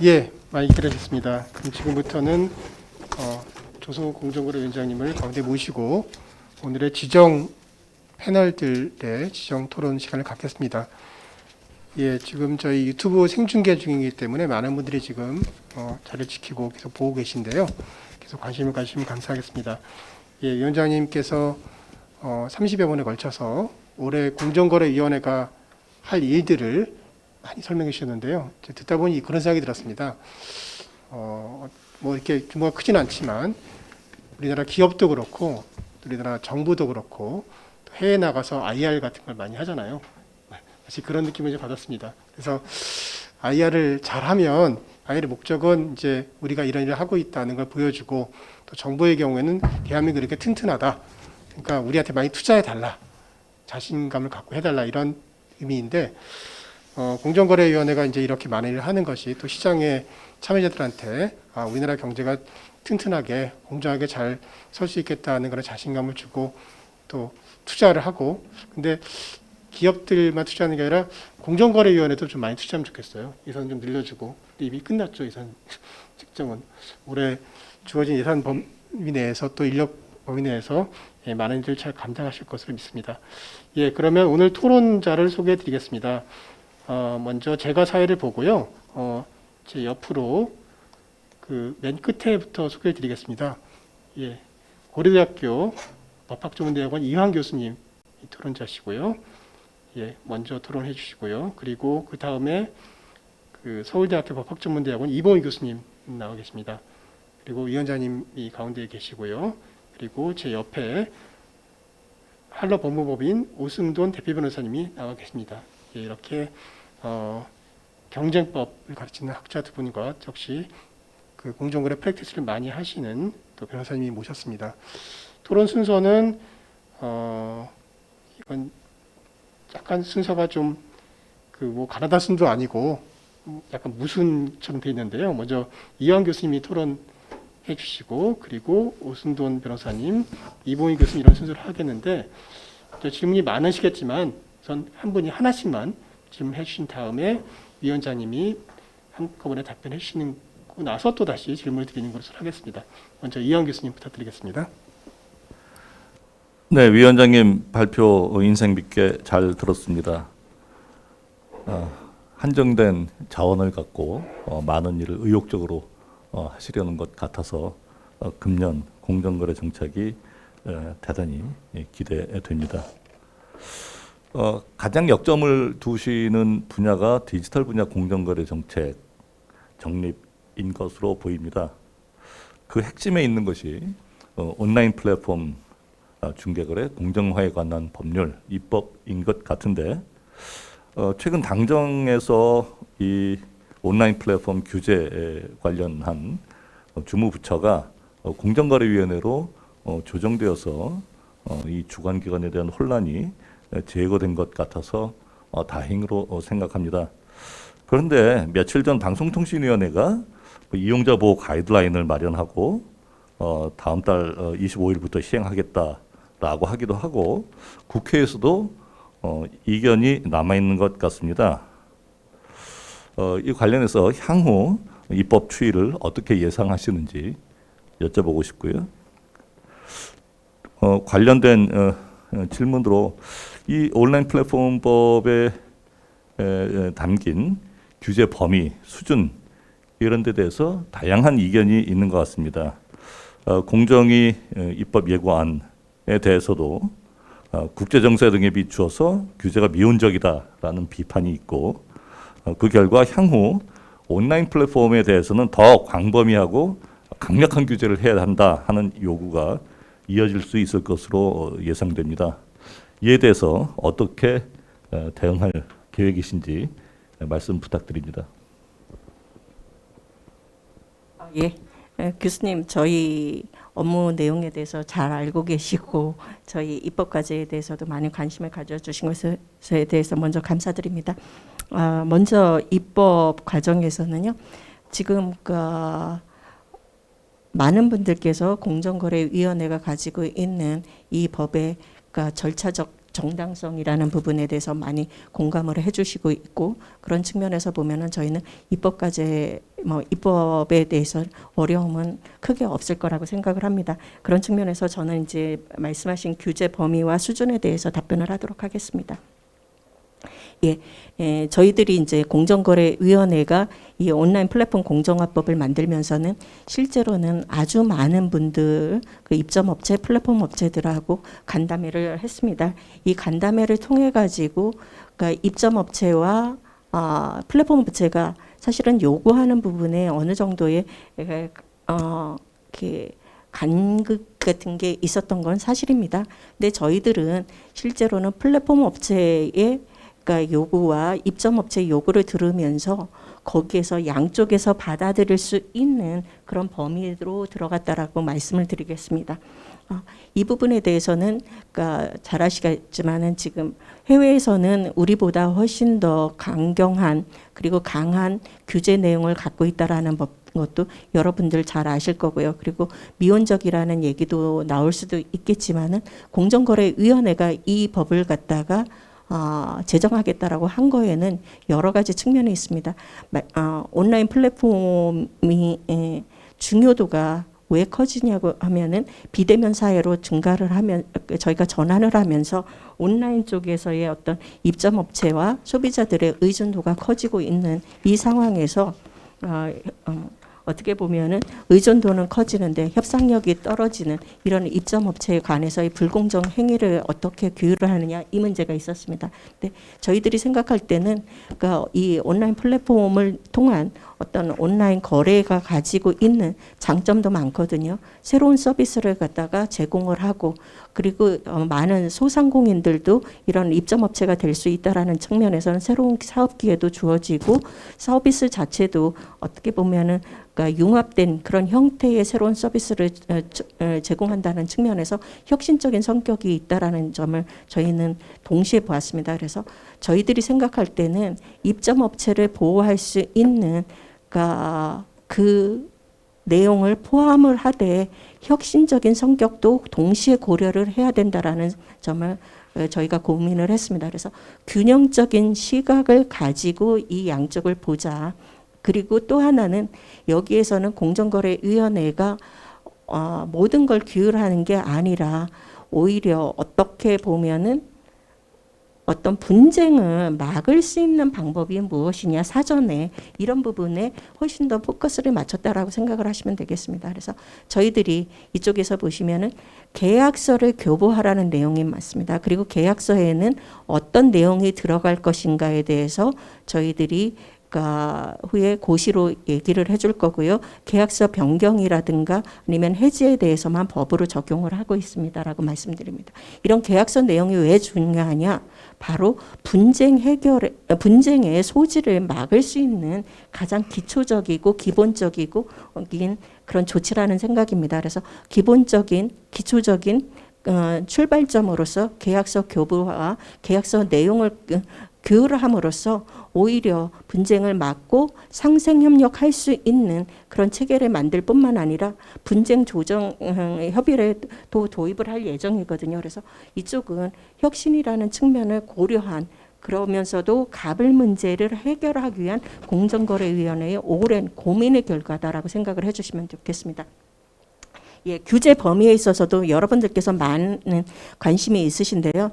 예, 많이 기다리셨습니다. 그럼 지금부터는 조성욱 공정거래위원장님을 가운데 모시고 오늘의 지정 패널들의 지정 토론 시간을 갖겠습니다. 예, 지금 저희 유튜브 생중계 중이기 때문에 많은 분들이 지금 자리를 지키고 계속 보고 계신데요. 계속 관심을 가주시면 감사하겠습니다. 예, 위원장님께서 30여 번에 걸쳐서 올해 공정거래위원회가 할 일들을 많이 설명해 주셨는데요. 듣다 보니 그런 생각이 들었습니다. 뭐 이렇게 규모가 크진 않지만 우리나라 기업도 그렇고 우리나라 정부도 그렇고 또 해외 나가서 IR 같은 걸 많이 하잖아요. 사실 그런 느낌을 좀 받았습니다. 그래서 IR을 잘하면 IR의 목적은 이제 우리가 이런 일을 하고 있다는 걸 보여주고 또 정부의 경우에는 대한민국이 이렇게 튼튼하다. 그러니까 우리한테 많이 투자해 달라. 자신감을 갖고 해달라 이런 의미인데 공정거래위원회가 이제 이렇게 많은 일을 하는 것이 또 시장의 참여자들한테 우리나라 경제가 튼튼하게 공정하게 잘 설 수 있겠다는 그런 자신감을 주고 또 투자를 하고 근데 기업들만 투자하는 게 아니라 공정거래위원회도 좀 많이 투자하면 좋겠어요. 예산 좀 늘려주고 이미 끝났죠. 예산 측정은 올해 주어진 예산 범위 내에서 또 인력 범위 내에서 많은 일을 잘 감당하실 것으로 믿습니다. 예, 그러면 오늘 토론자를 소개해 드리겠습니다. 먼저 제가 사회를 보고요. 제 옆으로 그 맨 끝에부터 소개해 드리겠습니다. 예, 고려대학교 법학전문대학원 이황 교수님 토론자시고요. 예, 먼저 토론해 주시고요. 그리고 그 다음에 그 서울대학교 법학전문대학원 이봉희 교수님 나와 계십니다. 그리고 위원장님이 가운데에 계시고요. 그리고 제 옆에 한러 법무법인 오승돈 대표 변호사님이 나와 계십니다. 예, 이렇게 경쟁법을 가르치는 학자 두 분과 역시 그 공정거래 프랙티스를 많이 하시는 또 변호사님이 모셨습니다. 토론 순서는 이건 약간 순서가 좀 그 뭐 가나다 순도 아니고 약간 무순처럼 돼 있는데요. 먼저 이황 교수님이 토론해 주시고 그리고 오승돈 변호사님, 이봉희 교수님 이런 순서를 하겠는데 질문이 많으시겠지만 전 한 분이 하나씩만 질문해 주신 다음에 위원장님이 한꺼번에 답변해 주시고 나서 또 다시 질문을 드리는 것으로 하겠습니다. 먼저 이황 교수님 부탁드리겠습니다. 네, 위원장님 발표 인상 깊게 잘 들었습니다. 한정된 자원을 갖고 많은 일을 의욕적으로 하시려는 것 같아서 금년 공정거래 정책이 대단히 기대됩니다. 가장 역점을 두시는 분야가 디지털 분야 공정거래 정책 정립인 것으로 보입니다. 그 핵심에 있는 것이 온라인 플랫폼 중개거래 공정화에 관한 법률 입법인 것 같은데 최근 당정에서 이 온라인 플랫폼 규제에 관련한 주무부처가 공정거래위원회로 조정되어서 이 주관기관에 대한 혼란이 제거된 것 같아서 다행으로 생각합니다. 그런데 며칠 전 방송통신위원회가 이용자 보호 가이드라인을 마련하고 다음 달 25일부터 시행하겠다라고 하기도 하고 국회에서도 이견이 남아있는 것 같습니다. 이 관련해서 향후 입법 추이를 어떻게 예상하시는지 여쭤보고 싶고요. 관련된 질문으로 이 온라인 플랫폼법에 담긴 규제 범위, 수준 이런 데 대해서 다양한 이견이 있는 것 같습니다. 공정위 입법 예고안에 대해서도 국제정세 등에 비추어서 규제가 미온적이다라는 비판이 있고 그 결과 향후 온라인 플랫폼에 대해서는 더 광범위하고 강력한 규제를 해야 한다 하는 요구가 이어질 수 있을 것으로 예상됩니다. 이에 대해서 어떻게 대응할 계획이신지 말씀 부탁드립니다. 예, 교수님 저희 업무 내용에 대해서 잘 알고 계시고 저희 입법 과제에 대해서도 많은 관심을 가져주신 것에 대해서 먼저 감사드립니다. 먼저 입법 과정에서는요, 지금 많은 분들께서 공정거래위원회가 가지고 있는 이 법의 절차적 정당성이라는 부분에 대해서 많이 공감을 해주시고 있고, 그런 측면에서 보면은 저희는 입법에 대해서 어려움은 크게 없을 거라고 생각을 합니다. 그런 측면에서 저는 이제 말씀하신 규제 범위와 수준에 대해서 답변을 하도록 하겠습니다. 저희들이 이제 공정거래위원회가 이 온라인 플랫폼 공정화법을 만들면서는 실제로는 아주 많은 분들, 그 입점업체, 플랫폼 업체들하고 간담회를 했습니다. 이 간담회를 통해 가지고 그러니까 입점업체와 플랫폼 업체가 사실은 요구하는 부분에 어느 정도의 이렇게 간극 같은 게 있었던 건 사실입니다. 근데 저희들은 실제로는 플랫폼 업체의 그러니까 요구와 입점업체 요구를 들으면서 거기에서 양쪽에서 받아들일 수 있는 그런 범위로 들어갔다라고 말씀을 드리겠습니다. 이 부분에 대해서는 그러니까 잘 아시겠지만은 지금 해외에서는 우리보다 훨씬 더 강경한 그리고 강한 규제 내용을 갖고 있다라는 것도 여러분들 잘 아실 거고요. 그리고 미온적이라는 얘기도 나올 수도 있겠지만은 공정거래위원회가 이 법을 갖다가 제정하겠다라고 한 거에는 여러 가지 측면이 있습니다. 온라인 플랫폼이 중요도가 왜 커지냐고 하면은 비대면 사회로 증가를 하면 저희가 전환을 하면서 온라인 쪽에서의 어떤 입점업체와 소비자들의 의존도가 커지고 있는 이 상황에서 어떻게 보면은 의존도는 커지는데 협상력이 떨어지는 이런 입점업체에 관해서의 불공정 행위를 어떻게 규율을 하느냐 이 문제가 있었습니다. 근데 저희들이 생각할 때는 그러니까 이 온라인 플랫폼을 통한 어떤 온라인 거래가 가지고 있는 장점도 많거든요. 새로운 서비스를 갖다가 제공을 하고 그리고 많은 소상공인들도 이런 입점업체가 될 수 있다라는 측면에서는 새로운 사업 기회도 주어지고 서비스 자체도 어떻게 보면은 그러니까 융합된 그런 형태의 새로운 서비스를 제공한다는 측면에서 혁신적인 성격이 있다라는 점을 저희는 동시에 보았습니다. 그래서 저희들이 생각할 때는 입점업체를 보호할 수 있는 그러니까 그 내용을 포함을 하되 혁신적인 성격도 동시에 고려를 해야 된다라는 점을 저희가 고민을 했습니다. 그래서 균형적인 시각을 가지고 이 양쪽을 보자. 그리고 또 하나는 여기에서는 공정거래위원회가 모든 걸 규율하는 게 아니라 오히려 어떻게 보면은 어떤 분쟁을 막을 수 있는 방법이 무엇이냐 사전에 이런 부분에 훨씬 더 포커스를 맞췄다라고 생각을 하시면 되겠습니다. 그래서 저희들이 이쪽에서 보시면은 계약서를 교부하라는 내용이 맞습니다. 그리고 계약서에는 어떤 내용이 들어갈 것인가에 대해서 저희들이 후에 고시로 얘기를 해줄 거고요. 계약서 변경이라든가 아니면 해지에 대해서만 법으로 적용을 하고 있습니다라고 말씀드립니다. 이런 계약서 내용이 왜 중요하냐? 바로 분쟁의 소지를 막을 수 있는 가장 기초적이고 기본적이고 그런 조치라는 생각입니다. 그래서 기본적인 기초적인 출발점으로서 계약서 교부와 계약서 내용을 교류를 함으로써 오히려 분쟁을 막고 상생 협력할 수 있는 그런 체계를 만들 뿐만 아니라 분쟁 조정 협의를 도입을 할 예정이거든요. 그래서 이쪽은 혁신이라는 측면을 고려한 그러면서도 갑을 문제를 해결하기 위한 공정거래위원회의 오랜 고민의 결과다라고 생각을 해주시면 좋겠습니다. 규제 범위에 있어서도 여러분들께서 많은 관심이 있으신데요.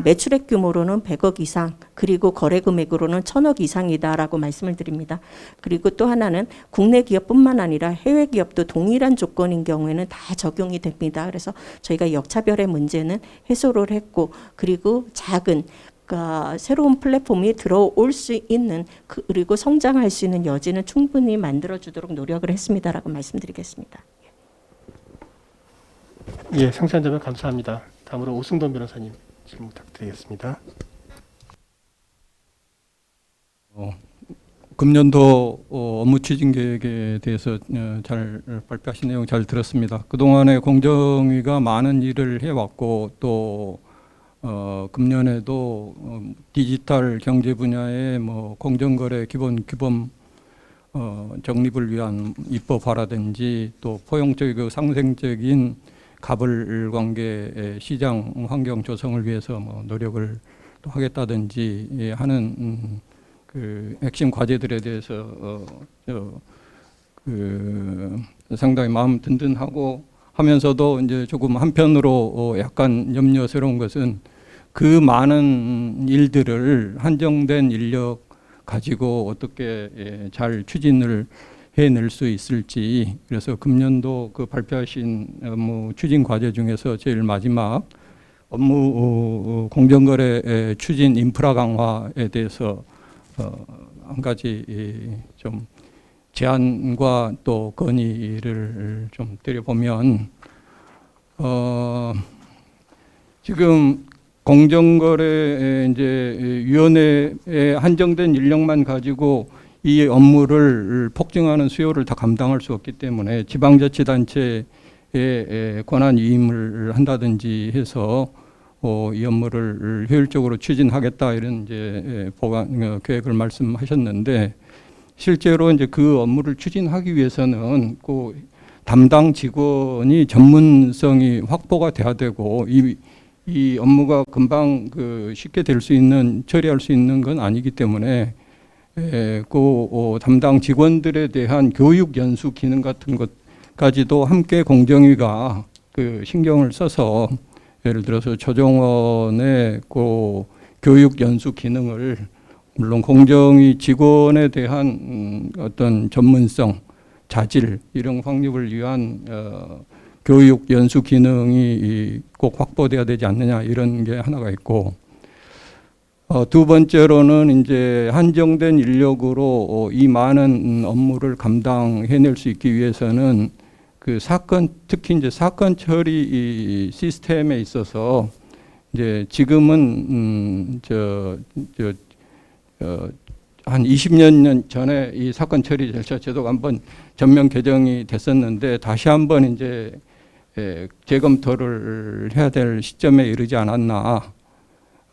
매출액 규모로는 100억 이상 그리고 거래 금액으로는 1000억 이상이다라고 말씀을 드립니다. 그리고 또 하나는 국내 기업뿐만 아니라 해외 기업도 동일한 조건인 경우에는 다 적용이 됩니다. 그래서 저희가 역차별의 문제는 해소를 했고 그리고 작은 새로운 플랫폼이 들어올 수 있는 그리고 성장할 수 있는 여지는 충분히 만들어주도록 노력을 했습니다라고 말씀드리겠습니다. 예, 상세한 답변 감사합니다. 다음으로 오승돈 변호사님 질문 부탁드리겠습니다. 금년도 업무 추진 계획에 대해서 잘 발표하신 내용 잘 들었습니다. 그동안에 공정위가 많은 일을 해왔고 또 금년에도 디지털 경제 분야의 공정거래 기본 규범 정립을 위한 입법화라든지 또 포용적이고 상생적인 갑을 관계 시장 환경 조성을 위해서 뭐 노력을 또 하겠다든지 하는 그 핵심 과제들에 대해서 상당히 마음 든든하고 하면서도 이제 조금 한편으로 약간 염려스러운 것은 그 많은 일들을 한정된 인력 가지고 어떻게 잘 추진을 해낼 수 있을지. 그래서 금년도 그 발표하신 업무 추진 과제 중에서 제일 마지막 업무 공정거래 추진 인프라 강화에 대해서 한 가지 좀 제안과 또 건의를 좀 드려보면, 지금 공정거래 이제 위원회에 한정된 인력만 가지고 이 업무를 폭증하는 수요를 다 감당할 수 없기 때문에 지방자치단체에 권한 위임을 한다든지 해서 이 업무를 효율적으로 추진하겠다 이런 이제 보관 계획을 말씀하셨는데, 실제로 이제 그 업무를 추진하기 위해서는 그 담당 직원이 전문성이 확보가 돼야 되고 이 업무가 금방 쉽게 될 수 있는 처리할 수 있는 건 아니기 때문에 그 담당 직원들에 대한 교육 연수 기능 같은 것까지도 함께 공정위가 신경을 써서 예를 들어서 조정원의 그 교육 연수 기능을 물론 공정위 직원에 대한 어떤 전문성, 자질 이런 확립을 위한 교육 연수 기능이 꼭 확보돼야 되지 않느냐 이런 게 하나가 있고, 두 번째로는 이제 한정된 인력으로 이 많은 업무를 감당해낼 수 있기 위해서는 그 사건, 특히 이제 사건 처리 시스템에 있어서 이제 지금은 한 20년 전에 이 사건 처리 절차 제도가 한번 전면 개정이 됐었는데 다시 한번 이제 재검토를 해야 될 시점에 이르지 않았나.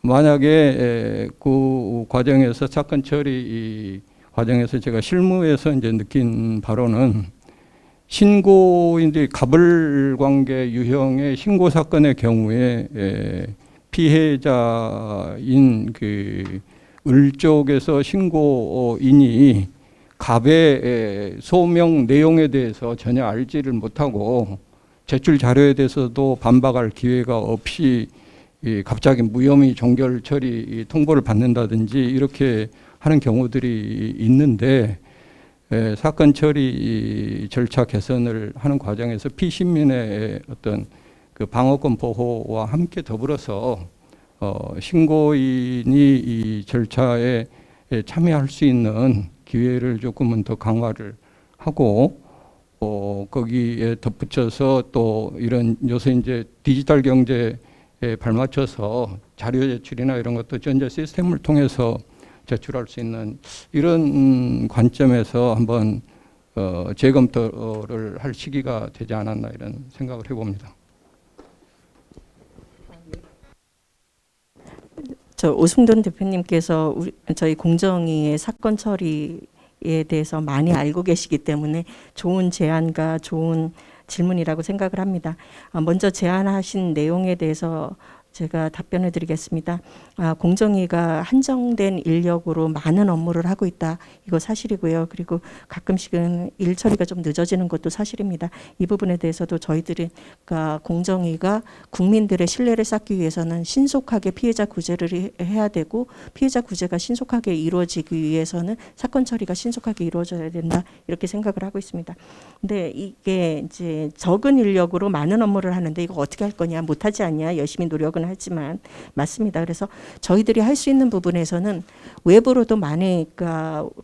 만약에 그 과정에서 사건 처리 과정에서 제가 실무에서 이제 느낀 바로는 신고인들이 갑을 관계 유형의 신고 사건의 경우에 피해자인 을 쪽에서 신고인이 갑의 소명 내용에 대해서 전혀 알지를 못하고 제출 자료에 대해서도 반박할 기회가 없이 갑자기 무혐의 종결 처리 통보를 받는다든지 이렇게 하는 경우들이 있는데, 사건 처리 절차 개선을 하는 과정에서 피신민의 어떤 그 방어권 보호와 함께 더불어서 신고인이 이 절차에 참여할 수 있는 기회를 조금은 더 강화를 하고, 거기에 덧붙여서 또 이런 요새 이제 디지털 경제에 발맞춰서 자료 제출이나 이런 것도 전자 시스템을 통해서 제출할 수 있는 이런 관점에서 한번 재검토를 할 시기가 되지 않았나 이런 생각을 해봅니다. 저 오승돈 대표님께서 저희 공정위의 사건 처리에 대해서 많이 알고 계시기 때문에 좋은 제안과 좋은 질문이라고 생각을 합니다. 먼저 제안하신 내용에 대해서 제가 답변을 드리겠습니다. 공정위가 한정된 인력으로 많은 업무를 하고 있다. 이거 사실이고요. 그리고 가끔씩은 일 처리가 좀 늦어지는 것도 사실입니다. 이 부분에 대해서도 저희들이 공정위가 국민들의 신뢰를 쌓기 위해서는 신속하게 피해자 구제를 해야 되고, 피해자 구제가 신속하게 이루어지기 위해서는 사건 처리가 신속하게 이루어져야 된다. 이렇게 생각을 하고 있습니다. 근데 이게 이제 적은 인력으로 많은 업무를 하는데 이거 어떻게 할 거냐, 못하지 않냐, 열심히 노력은 하지만 맞습니다. 그래서 저희들이 할 수 있는 부분에서는 외부로도 많이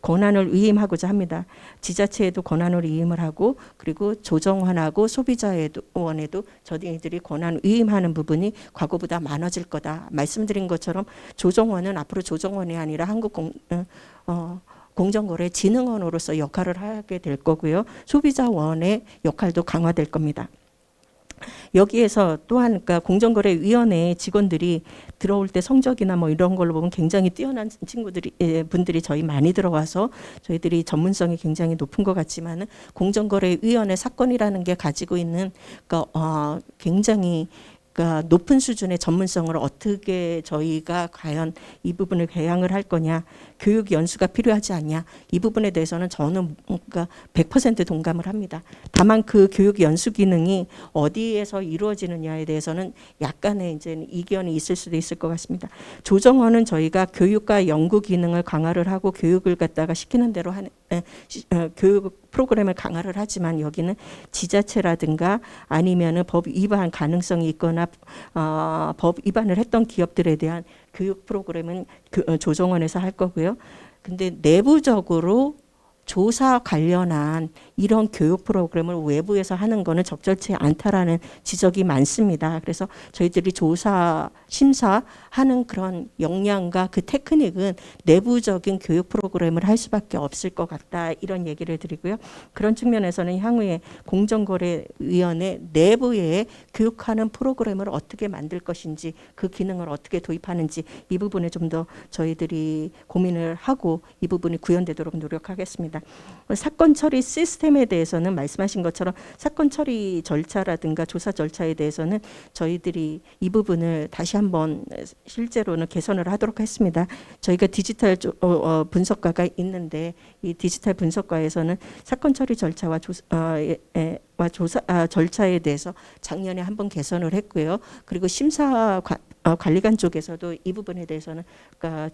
권한을 위임하고자 합니다. 지자체에도 권한을 위임을 하고, 그리고 조정원하고 소비자원에도 저희들이 권한 위임하는 부분이 과거보다 많아질 거다. 말씀드린 것처럼 조정원은 앞으로 조정원이 아니라 공정거래진흥원으로서 역할을 하게 될 거고요. 소비자원의 역할도 강화될 겁니다. 여기에서 또한 그러니까 공정거래위원회 직원들이 들어올 때 성적이나 뭐 이런 걸로 보면 굉장히 뛰어난 분들이 저희 많이 들어와서 저희들이 전문성이 굉장히 높은 것 같지만은 공정거래위원회 사건이라는 게 가지고 있는 그러니까 굉장히 그러니까 높은 수준의 전문성을 어떻게 저희가 과연 이 부분을 개양을 할 거냐, 교육 연수가 필요하지 않냐, 이 부분에 대해서는 저는 그러니까 100% 동감을 합니다. 다만 그 교육 연수 기능이 어디에서 이루어지느냐에 대해서는 약간의 이제 이견이 있을 수도 있을 것 같습니다. 조정원은 저희가 교육과 연구 기능을 강화를 하고 교육을 갖다가 시키는 대로 하는 교육 프로그램을 강화를 하지만 여기는 지자체라든가 아니면은 법 위반 가능성이 있거나 법 위반을 했던 기업들에 대한 교육 프로그램은 조정원에서 할 거고요. 근데 내부적으로 조사 관련한 이런 교육 프로그램을 외부에서 하는 거는 적절치 않다라는 지적이 많습니다. 그래서 저희들이 조사, 심사하는 그런 역량과 그 테크닉은 내부적인 교육 프로그램을 할 수밖에 없을 것 같다. 이런 얘기를 드리고요. 그런 측면에서는 향후에 공정거래위원회 내부에 교육하는 프로그램을 어떻게 만들 것인지 그 기능을 어떻게 도입하는지 이 부분에 좀 더 저희들이 고민을 하고 이 부분이 구현되도록 노력하겠습니다. 사건 처리 시스템에 대해서는 말씀하신 것처럼 사건 처리 절차라든가 조사 절차에 대해서는 저희들이 이 부분을 다시 한번 실제로는 개선을 하도록 했습니다. 저희가 디지털 분석과가 있는데 이 디지털 분석과에서는 사건 처리 절차와 조사 절차에 대해서 작년에 한번 개선을 했고요. 그리고 심사 관리관 쪽에서도 이 부분에 대해서는 그러니까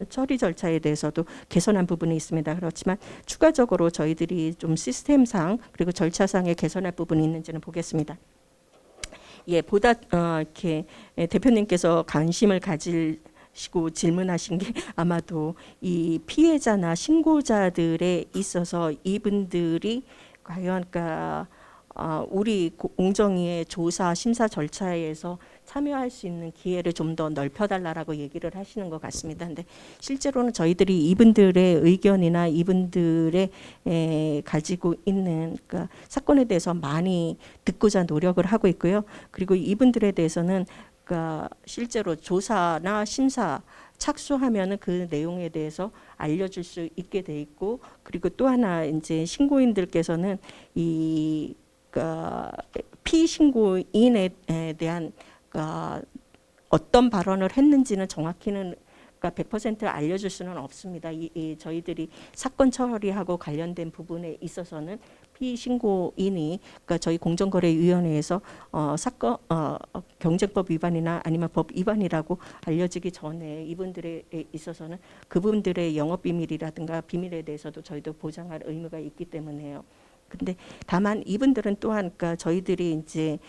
처리 절차에 대해서도 개선한 부분이 있습니다. 그렇지만 추가적으로 저희들이 좀 시스템상 그리고 절차상에 개선할 부분이 있는지는 보겠습니다. 예, 보다 이렇게 대표님께서 관심을 가지시고 질문하신 게 아마도 이 피해자나 신고자들에 있어서 이분들이 과연 그러니까 우리 공정위의 조사 심사 절차에서 참여할 수 있는 기회를 좀 더 넓혀달라고 얘기를 하시는 것 같습니다. 근데 실제로는 저희들이 이분들의 의견이나 이분들의 가지고 있는 그러니까 사건에 대해서 많이 듣고자 노력을 하고 있고요. 그리고 이분들에 대해서는 그러니까 실제로 조사나 심사 착수하면은 그 내용에 대해서 알려줄 수 있게 돼 있고, 그리고 또 하나 이제 신고인들께서는 이 그러니까 피신고인에 대한 그러니까 어떤 발언을 했는지는 정확히는 그러니까 100% 알려줄 수는 없습니다. 저희들이 사건 처리하고 관련된 부분에 있어서는 피신고인이 그러니까 저희 공정거래위원회에서 사건 경쟁법 위반이나 아니면 법 위반이라고 알려지기 전에 이분들에 있어서는 그분들의 영업 비밀이라든가 비밀에 대해서도 저희도 보장할 의무가 있기 때문에요. 근데 다만 이분들은 또한 그러니까 저희들이 이제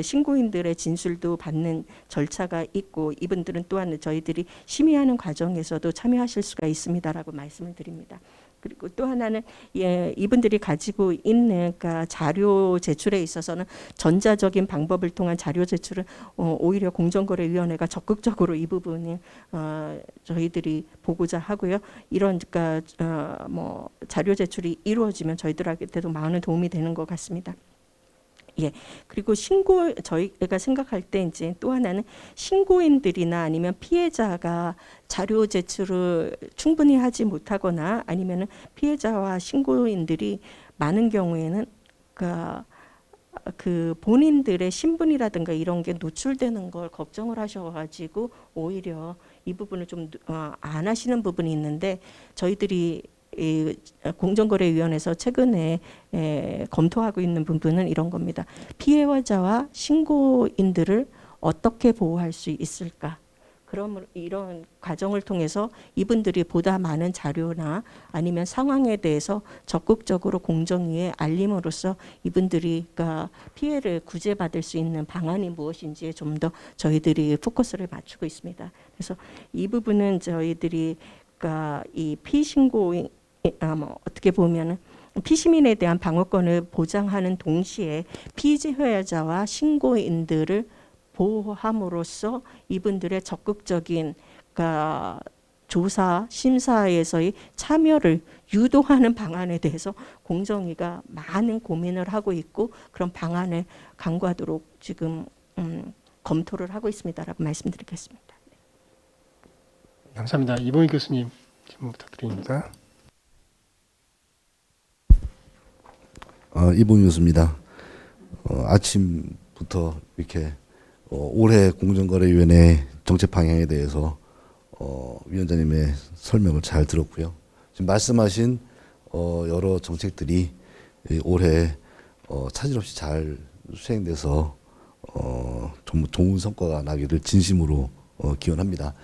신고인들의 진술도 받는 절차가 있고 이분들은 또한 저희들이 심의하는 과정에서도 참여하실 수가 있습니다라고 말씀을 드립니다. 그리고 또 하나는 이분들이 가지고 있는 그러니까 자료 제출에 있어서는 전자적인 방법을 통한 자료 제출은 오히려 공정거래위원회가 적극적으로 이 부분을 저희들이 보고자 하고요. 이런 그러니까 뭐 자료 제출이 이루어지면 저희들한테도 많은 도움이 되는 것 같습니다. 예. 그리고 저희가 생각할 때 이제 또 하나는 신고인들이나 아니면 피해자가 자료 제출을 충분히 하지 못하거나 아니면은 피해자와 신고인들이 많은 경우에는 그 본인들의 신분이라든가 이런 게 노출되는 걸 걱정을 하셔가지고 오히려 이 부분을 좀 안 하시는 부분이 있는데 저희들이 공정거래위원회에서 최근에 검토하고 있는 부분은 이런 겁니다. 피해자와 신고인들을 어떻게 보호할 수 있을까? 그럼 이런 과정을 통해서 이분들이 보다 많은 자료나 아니면 상황에 대해서 적극적으로 공정위에 알림으로써 이분들이 그러니까 피해를 구제받을 수 있는 방안이 무엇인지에 좀 더 저희들이 포커스를 맞추고 있습니다. 그래서 이 부분은 저희들이 그러니까 이 피신고인 어떻게 보면은 피시민에 대한 방어권을 보장하는 동시에 피해자와 신고인들을 보호함으로써 이분들의 적극적인 그러니까 조사 심사에서의 참여를 유도하는 방안에 대해서 공정위가 많은 고민을 하고 있고 그런 방안을 강구하도록 지금 검토를 하고 있습니다라고 말씀드리겠습니다. 감사합니다. 이봉희 교수님 질문 부탁드립니다. 이봉희 교수입니다. 아침부터 이렇게 올해 공정거래위원회 정책 방향에 대해서 위원장님의 설명을 잘 들었고요. 지금 말씀하신 여러 정책들이 올해 차질 없이 잘 수행돼서 정말 좋은 성과가 나기를 진심으로 기원합니다.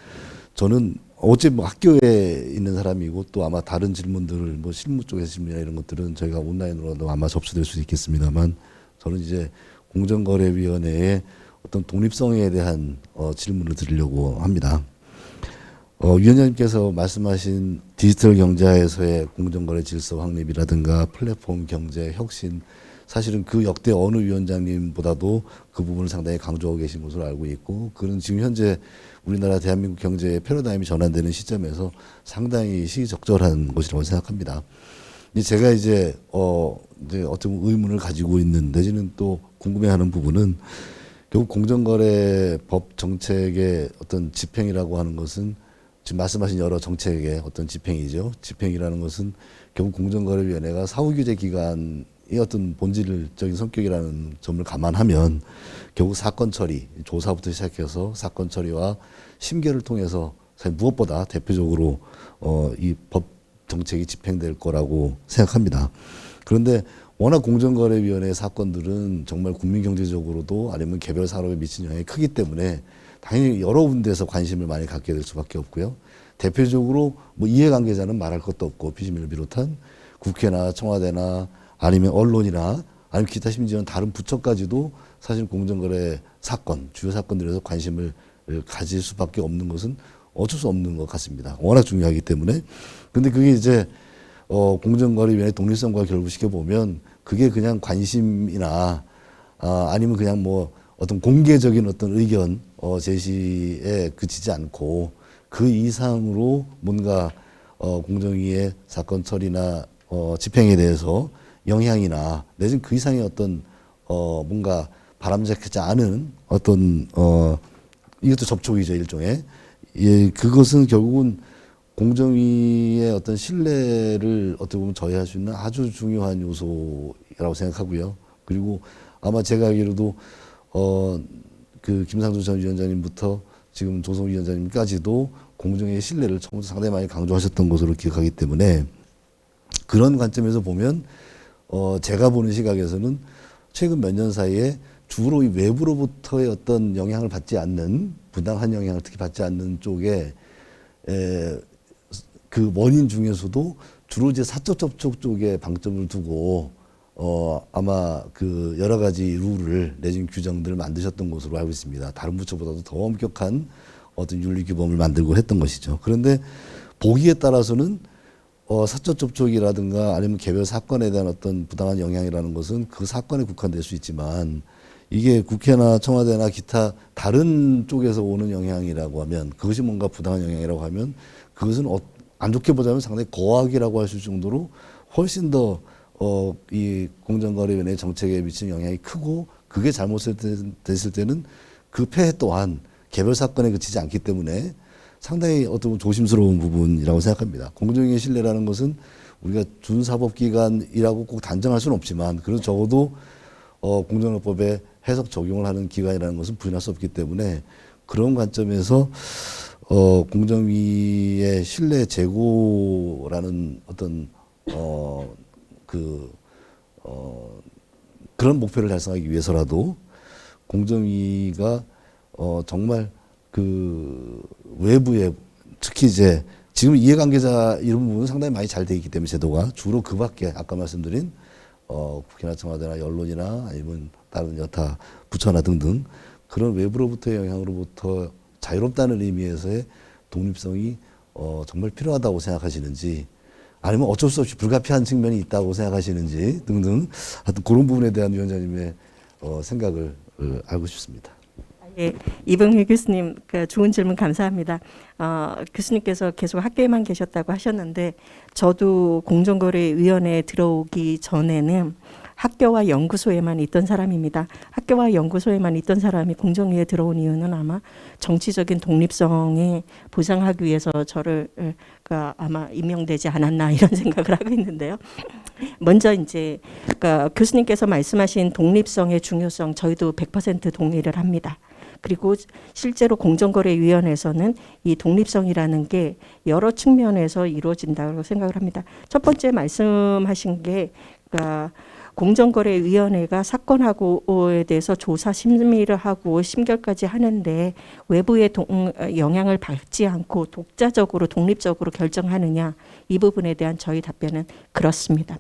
저는 어제 뭐 학교에 있는 사람이고 또 아마 다른 질문들을 뭐 실무 쪽에서 질문이나 이런 것들은 저희가 온라인으로도 아마 접수될 수 있겠습니다만 저는 이제 공정거래위원회의 어떤 독립성에 대한 질문을 드리려고 합니다. 위원장님께서 말씀하신 디지털 경제에서의 공정거래 질서 확립이라든가 플랫폼 경제 혁신, 사실은 그 역대 어느 위원장님보다도 그 부분을 상당히 강조하고 계신 것으로 알고 있고, 그는 지금 현재 우리나라 대한민국 경제의 패러다임이 전환되는 시점에서 상당히 시적절한 것이라고 생각합니다. 제가 이제 어떻게 보면 의문을 가지고 있는, 내지는 또 궁금해하는 부분은 결국 공정거래법 정책의 어떤 집행이라고 하는 것은 지금 말씀하신 여러 정책의 어떤 집행이죠. 집행이라는 것은 결국 공정거래위원회가 사후규제기관의 어떤 본질적인 성격이라는 점을 감안하면 결국 사건 처리, 조사부터 시작해서 사건 처리와 심계를 통해서 사실 무엇보다 대표적으로 이 법 정책이 집행될 거라고 생각합니다. 그런데 워낙 공정거래위원회 사건들은 정말 국민경제적으로도 아니면 개별 산업에 미친 영향이 크기 때문에 당연히 여러 군데에서 관심을 많이 갖게 될 수밖에 없고요. 대표적으로 뭐 이해관계자는 말할 것도 없고 피시민을 비롯한 국회나 청와대나 아니면 언론이나 아니면 기타 심지어는 다른 부처까지도 사실 공정거래 사건, 주요 사건들에서 관심을 가질 수밖에 없는 것은 어쩔 수 없는 것 같습니다. 워낙 중요하기 때문에. 근데 그게 이제 공정거래위원회 독립성과 결부시켜 보면 그게 그냥 관심이나 아니면 그냥 뭐 어떤 공개적인 어떤 의견 제시에 그치지 않고 그 이상으로 뭔가 공정위의 사건 처리나 집행에 대해서 영향이나 내지는 그 이상의 어떤 뭔가 바람직하지 않은 어떤 이것도 접촉이죠, 일종의. 예, 그것은 결국은 공정위의 어떤 신뢰를 어떻게 보면 저해할 수 있는 아주 중요한 요소라고 생각하고요. 그리고 아마 제가 알기로도 그 김상조 전 위원장님부터 지금 조성 위원장님까지도 공정위의 신뢰를 처음부터 상당히 많이 강조하셨던 것으로 기억하기 때문에 그런 관점에서 보면 제가 보는 시각에서는 최근 몇 년 사이에 주로 이 외부로부터의 어떤 영향을 받지 않는, 부당한 영향을 특히 받지 않는 쪽에 그 원인 중에서도 주로 이제 사적 접촉 쪽에 방점을 두고 아마 그 여러 가지 룰을 내진 규정들을 만드셨던 것으로 알고 있습니다. 다른 부처보다도 더 엄격한 어떤 윤리 규범을 만들고 했던 것이죠. 그런데 보기에 따라서는 사적 접촉이라든가 아니면 개별 사건에 대한 어떤 부당한 영향이라는 것은 그 사건에 국한될 수 있지만 이게 국회나 청와대나 기타 다른 쪽에서 오는 영향이라고 하면, 그것이 뭔가 부당한 영향이라고 하면 그것은 안 좋게 보자면 상당히 거악이라고 할 수 있을 정도로 훨씬 더 이 공정거래위원회 정책에 미치는 영향이 크고, 그게 잘못됐을 때는 그 폐해 또한 개별 사건에 그치지 않기 때문에 상당히 어떤 조심스러운 부분이라고 생각합니다. 공정위의 신뢰라는 것은 우리가 준사법기관이라고 꼭 단정할 수는 없지만, 그래도 적어도 공정거래법에 해석 적용을 하는 기관이라는 것은 부인할 수 없기 때문에 그런 관점에서 공정위의 신뢰 제고라는 어떤 그런 목표를 달성하기 위해서라도 공정위가 정말 그 외부에 특히 이제 지금 이해관계자 이런 부분은 상당히 많이 잘 돼 있기 때문에 제도가 주로 그 밖에 아까 말씀드린 국회나 청와대나 언론이나 아니면 다른 여타 부처나 등등 그런 외부로부터의 영향으로부터 자유롭다는 의미에서의 독립성이 정말 필요하다고 생각하시는지, 아니면 어쩔 수 없이 불가피한 측면이 있다고 생각하시는지 등등 하여튼 그런 부분에 대한 위원장님의 생각을 알고 싶습니다. 예, 이봉희 교수님, 그 좋은 질문 감사합니다. 교수님께서 계속 학교에만 계셨다고 하셨는데, 저도 공정거래위원회에 들어오기 전에는 학교와 연구소에만 있던 사람입니다. 학교와 연구소에만 있던 사람이 공정위에 들어온 이유는 아마 정치적인 독립성에 보장하기 위해서 저를 아마 임명되지 않았나 이런 생각을 하고 있는데요. 먼저 이제 교수님께서 말씀하신 독립성의 중요성 저희도 100% 동의를 합니다. 그리고 실제로 공정거래위원회에서는 이 독립성이라는 게 여러 측면에서 이루어진다고 생각을 합니다. 첫 번째 말씀하신 게 공정거래위원회가 사건하고에 대해서 조사 심의를 하고 심결까지 하는데 외부의 영향을 받지 않고 독자적으로 독립적으로 결정하느냐, 이 부분에 대한 저희 답변은 그렇습니다.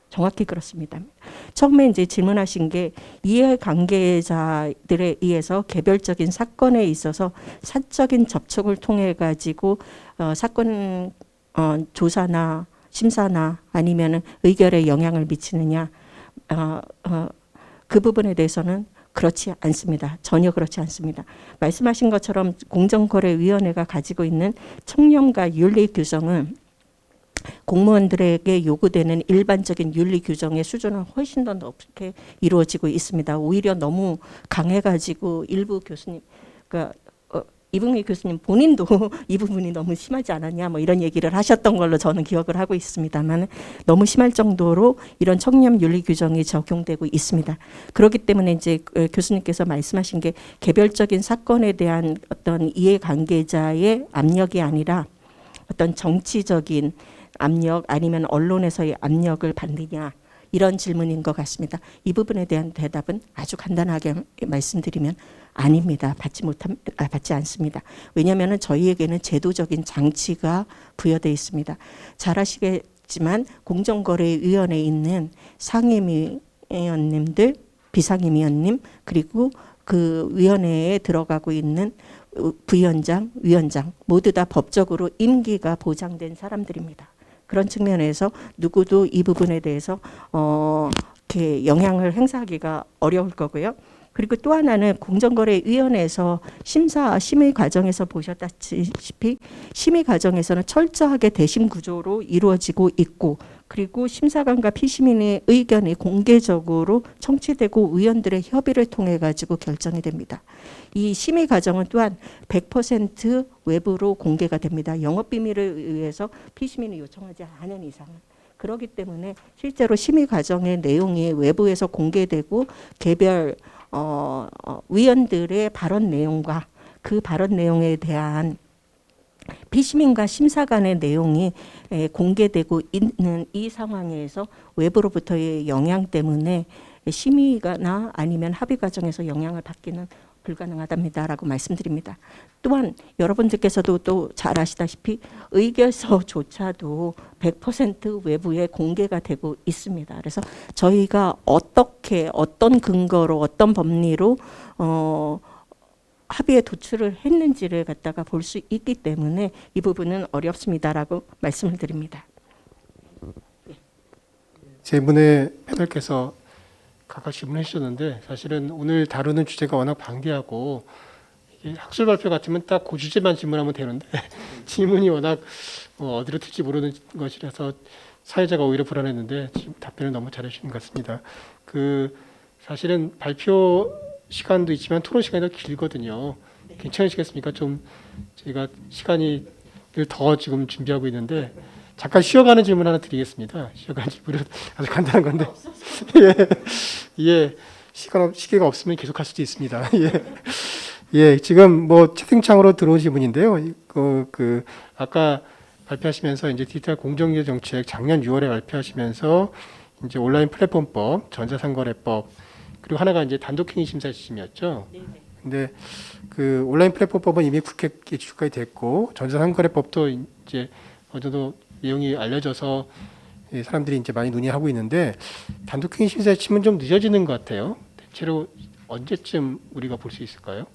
정확히 그렇습니다. 처음에 이제 질문하신 게 이해관계자들에 의해서 개별적인 사건에 있어서 사적인 접촉을 통해 가지고 사건 조사나 심사나 아니면은 의결에 영향을 미치느냐, 그 부분에 대해서는 그렇지 않습니다. 전혀 그렇지 않습니다. 말씀하신 것처럼 공정거래위원회가 가지고 있는 청렴과 윤리 규정은 공무원들에게 요구되는 일반적인 윤리 규정의 수준은 훨씬 더 높게 이루어지고 있습니다. 오히려 너무 강해가지고 일부 교수님, 이봉희 교수님 본인도 이 부분이 너무 심하지 않았냐 뭐 이런 얘기를 하셨던 걸로 저는 기억을 하고 있습니다만, 너무 심할 정도로 이런 청렴 윤리 규정이 적용되고 있습니다. 그렇기 때문에 이제 교수님께서 말씀하신 게 개별적인 사건에 대한 어떤 이해관계자의 압력이 아니라 어떤 정치적인 압력 아니면 언론에서의 압력을 받느냐, 이런 질문인 것 같습니다. 이 부분에 대한 대답은 아주 간단하게 말씀드리면 아닙니다. 받지 않습니다. 왜냐하면 저희에게는 제도적인 장치가 부여되어 있습니다. 잘 아시겠지만 공정거래위원회에 있는 상임위원님들, 비상임위원님, 그리고 그 위원회에 들어가고 있는 부위원장, 위원장 모두 다 법적으로 임기가 보장된 사람들입니다. 그런 측면에서 누구도 이 부분에 대해서 이렇게 영향을 행사하기가 어려울 거고요. 그리고 또 하나는 공정거래위원회에서 심의 과정에서 보셨다시피 심의 과정에서는 철저하게 대심 구조로 이루어지고 있고, 그리고 심사관과 피시민의 의견이 공개적으로 청취되고 의원들의 협의를 통해 가지고 결정이 됩니다. 이 심의 과정은 또한 100% 외부로 공개가 됩니다. 영업비밀을 위해서 피시민이 요청하지 않은 이상은. 그렇기 때문에 실제로 심의 과정의 내용이 외부에서 공개되고 개별 위원들의 발언 내용과 그 발언 내용에 대한 피시민과 심사관의 내용이 공개되고 있는 이 상황에서 외부로부터의 영향 때문에 심의가나 아니면 합의 과정에서 영향을 받기는 불가능하답니다라고 말씀드립니다. 또한 여러분들께서도 또 잘 아시다시피 의결서조차도 100% 외부에 공개가 되고 있습니다. 그래서 저희가 어떻게 어떤 근거로 어떤 법리로 합의에 도출을 했는지를 갖다가 볼 수 있기 때문에 이 부분은 어렵습니다라고 말씀을 드립니다. 세 분의 패널께서 각각 질문해 주셨는데, 사실은 오늘 다루는 주제가 워낙 방대하고 이게 학술 발표 같으면 딱 그 주제만 질문하면 되는데 질문이 워낙 어디로 튈지 모르는 것이라서 사회자가 오히려 불안했는데 지금 답변을 너무 잘해 주신 것 같습니다. 사실은 발표 시간도 있지만 토론 시간이 더 길거든요. 괜찮으시겠습니까? 좀 저희가 시간이 더 지금 준비하고 있는데 잠깐 쉬어가는 질문 하나 드리겠습니다. 쉬어가는 질문은 아주 간단한 건데 예, 시계가 없으면 계속할 수도 있습니다. 예, 지금 뭐 채팅창으로 들어온 질문인데요. 아까 발표하시면서 이제 디지털 공정거래 정책 작년 6월에 발표하시면서 이제 온라인 플랫폼법, 전자상거래법, 그리고 하나가 이제 단독행위 심사 시스템이었죠. 근데 그 온라인 플랫폼법은 이미 국회 기출까지 됐고, 전자상거래법도 이제 어느 정도 내용이 알려져서 사람들이 이제 많이 논의하고 있는데, 단독행위 심사 시스템은 좀 늦어지는 것 같아요. 대체로 언제쯤 우리가 볼 수 있을까요?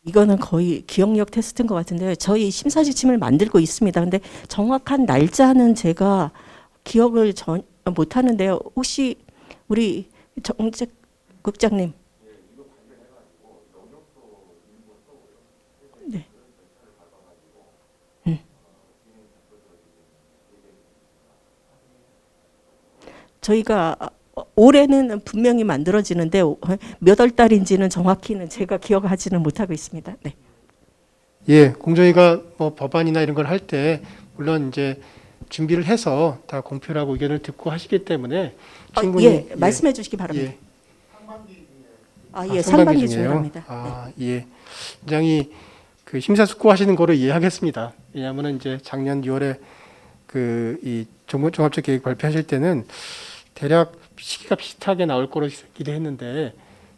이거는 거의 기억력 테스트인 것 같은데, 저희 심사 지침을 만들고 있습니다. 근데 정확한 날짜는 제가 기억을 못 하는데요. 혹시 우리 국장님. 네. 저희가 올해는 분명히 만들어지는데 몇 월 달인지는 정확히는 제가 기억하지는 못하고 있습니다. 네. 예, 공정위가 뭐 법안이나 이런 걸 할 때 물론 이제 준비를 해서 다 공표를 하고 의견을 듣고 하시기 때문에 충분히 예, 말씀해 주시기 바랍니다. 예. 예, 상반기 중이랍니다. 예. 굉장히 그 심사숙고하시는 거로 이해하겠습니다. 왜냐하면 이제 작년 6월에 그 이 종합적 계획 발표하실 때는 대략 시기가 비슷하게 나올 거로 기대했는데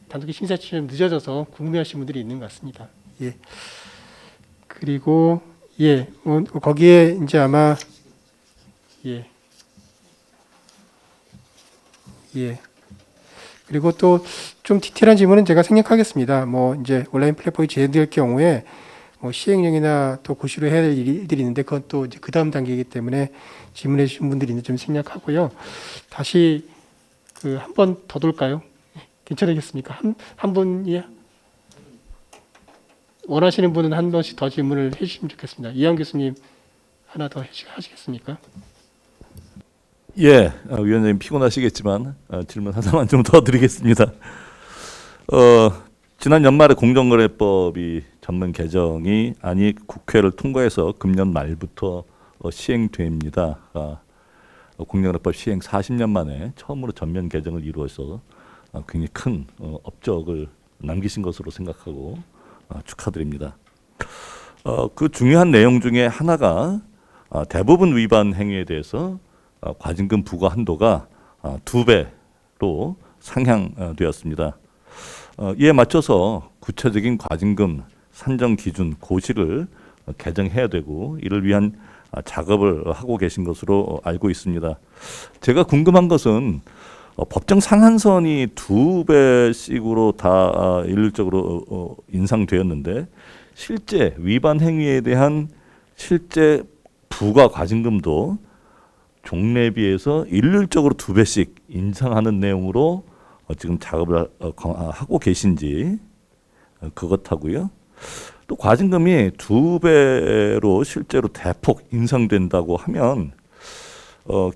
단독 심사치 좀 늦어져서 궁금해하시는 분들이 있는 것 같습니다. 예. 그리고 예, 거기에 이제 아마 예. 그리고 또 좀 디테일한 질문은 제가 생략하겠습니다. 뭐 이제 온라인 플랫폼이 제외될 경우에 뭐 시행령이나 또 고시로 해야 될 일들이 있는데 그건 또 이제 그 다음 단계이기 때문에 질문해 주신 분들이 있는데 좀 생략하고요. 다시 그 한 번 더 돌까요? 괜찮으겠습니까? 한 분이 원하시는 분은 한 번씩 더 질문을 해주시면 좋겠습니다. 이한 교수님 하나 더 하시겠습니까? 예, 위원장님 피곤하시겠지만 질문 하나만 좀 더 드리겠습니다. 지난 연말에 공정거래법이 전면 개정이 국회를 통과해서 금년 말부터 시행됩니다. 공정거래법 시행 40년 만에 처음으로 전면 개정을 이루어서 굉장히 큰 업적을 남기신 것으로 생각하고 축하드립니다. 그 중요한 내용 중에 하나가 대부분 위반 행위에 대해서 과징금 부과 한도가 2배로 상향되었습니다. 이에 맞춰서 구체적인 과징금 산정 기준 고시를 개정해야 되고 이를 위한 작업을 하고 계신 것으로 알고 있습니다. 제가 궁금한 것은 법정 상한선이 2배씩으로 다 일률적으로 인상되었는데 실제 위반 행위에 대한 실제 부과 과징금도 종래에 비해서 일률적으로 2배씩 인상하는 내용으로 지금 작업을 하고 계신지 그것하고요. 또 과징금이 2배로 실제로 대폭 인상된다고 하면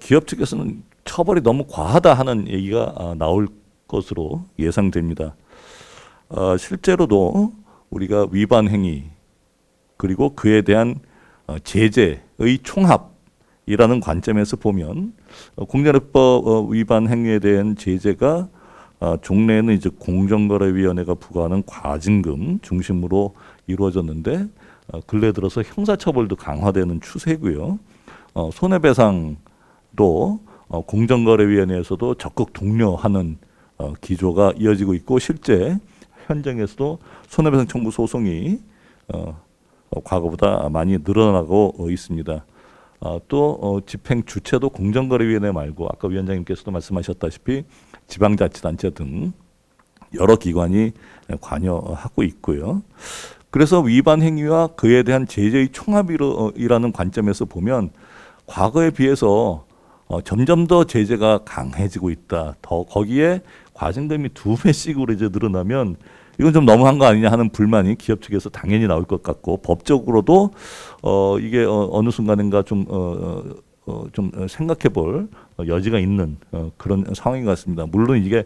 기업 측에서는 처벌이 너무 과하다 하는 얘기가 나올 것으로 예상됩니다. 실제로도 우리가 위반 행위 그리고 그에 대한 제재의 총합이라는 관점에서 보면 공정거래법 위반 행위에 대한 제재가 종래에는 이제 공정거래위원회가 부과하는 과징금 중심으로 이루어졌는데 근래 들어서 형사처벌도 강화되는 추세고요. 손해배상도 공정거래위원회에서도 적극 독려하는 기조가 이어지고 있고 실제 현장에서도 손해배상 청구 소송이 과거보다 많이 늘어나고 있습니다. 또 집행 주체도 공정거래위원회 말고 아까 위원장님께서도 말씀하셨다시피 지방자치단체 등 여러 기관이 관여하고 있고요. 그래서 위반 행위와 그에 대한 제재의 총합이라는 관점에서 보면 과거에 비해서 점점 더 제재가 강해지고 있다. 더 거기에 과징금이 2배씩으로 이제 늘어나면 이건 좀 너무한 거 아니냐 하는 불만이 기업 측에서 당연히 나올 것 같고 법적으로도 이게 어느 순간인가 좀 생각해볼 여지가 있는 그런 상황인 것 같습니다. 물론 이게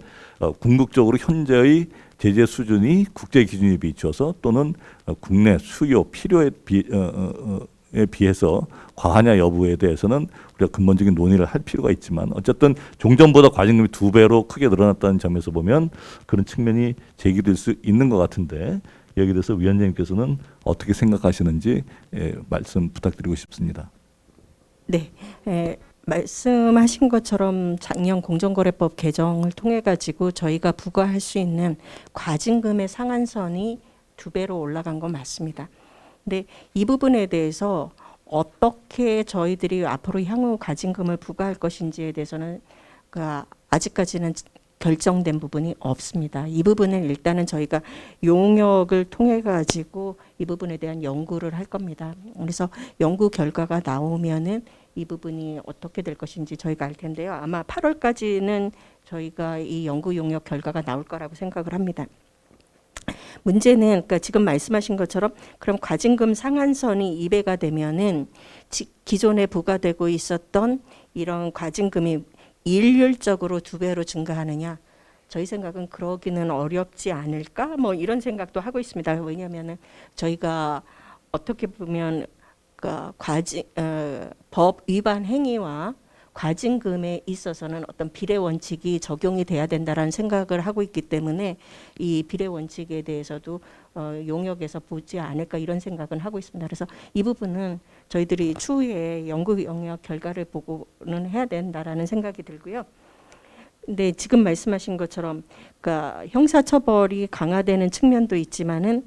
궁극적으로 현재의 제재 수준이 국제 기준에 비춰서 또는 국내 수요 필요에 비해서 과하냐 여부에 대해서는 우리가 근본적인 논의를 할 필요가 있지만 어쨌든 종전보다 과징금이 2배로 크게 늘어났다는 점에서 보면 그런 측면이 제기될 수 있는 것 같은데 여기에 대해서 위원장님께서는 어떻게 생각하시는지 말씀 부탁드리고 싶습니다. 네, 말씀하신 것처럼 작년 공정거래법 개정을 통해 가지고 저희가 부과할 수 있는 과징금의 상한선이 2배로 올라간 건 맞습니다. 근데 이 부분에 대해서 어떻게 저희들이 앞으로 향후 과징금을 부과할 것인지에 대해서는 아직까지는 결정된 부분이 없습니다. 이 부분은 일단은 저희가 용역을 통해 가지고 이 부분에 대한 연구를 할 겁니다. 그래서 연구 결과가 나오면은 이 부분이 어떻게 될 것인지 저희가 알 텐데요. 아마 8월까지는 저희가 이 연구 용역 결과가 나올 거라고 생각을 합니다. 문제는 그러니까 지금 말씀하신 것처럼 그럼 과징금 상한선이 2배가 되면은 기존에 부과되고 있었던 이런 과징금이 일률적으로 2배로 증가하느냐? 저희 생각은 그러기는 어렵지 않을까? 뭐 이런 생각도 하고 있습니다. 왜냐하면은 저희가 어떻게 보면 그 법 위반 행위와 과징금에 있어서는 어떤 비례 원칙이 적용이 돼야 된다라는 생각을 하고 있기 때문에 이 비례 원칙에 대해서도 용역에서 보지 않을까 이런 생각은 하고 있습니다. 그래서 이 부분은 저희들이 추후에 연구 용역 결과를 보고는 해야 된다라는 생각이 들고요. 근데 지금 말씀하신 것처럼 그러니까 형사처벌이 강화되는 측면도 있지만은